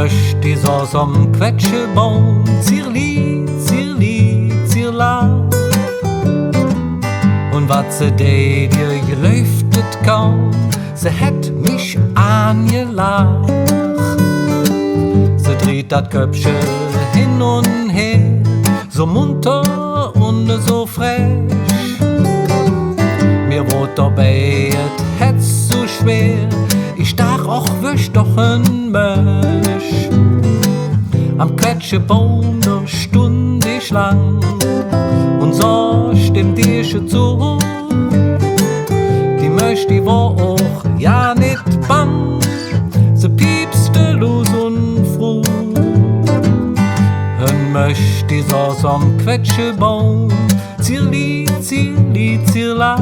möcht die so som Quetschebaum, Zierli, Zierli, Zierla. Und wat se de dir gelüftet kaum, se hätt mich angelacht. Se dreht dat Köpfchen hin und her, so munter und so frech. Mir wot dabei, et hätt's so schwer, ich stach auch wisch doch ein Mösch. Am Quetschebaum da stund ich lang und so stimmt ich zu. Die Mösch, die war auch ja nit bang, se piepste los und froh. Ein Mösch, die saß am Quetschebaum, Zierli, Zierli, Zierla.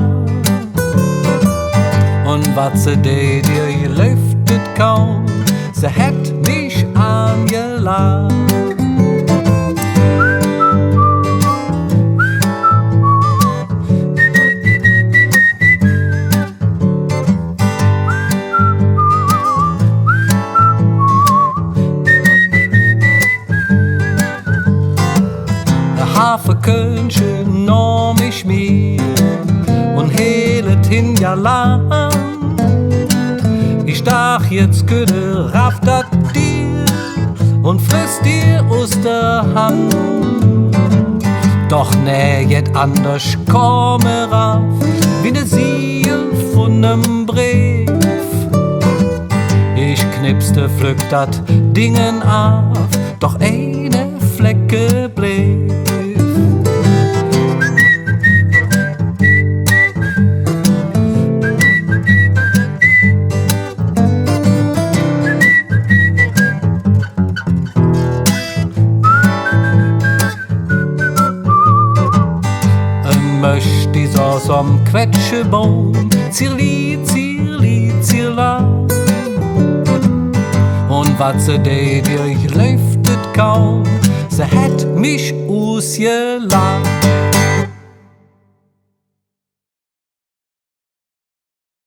Und wat se de dir gelüftet kaum, se hätt mich angelacht. Der Hafenkönchen nahm ich mir und helet hin ja lang. Ich stach jetzt Güde, raff dat dir und friss dir aus der Hand. Doch nee, jet anders komme raff, wie ne Siegel von nem Brief. Ich knipste, pflück dat Dingen ab, doch eine Flecke blieb. Möcht die saß am Quetschebaum, Zierli, Zierli, Zierla. Und wat se de dir gelüftet kaum, se hätt mich ausgelacht.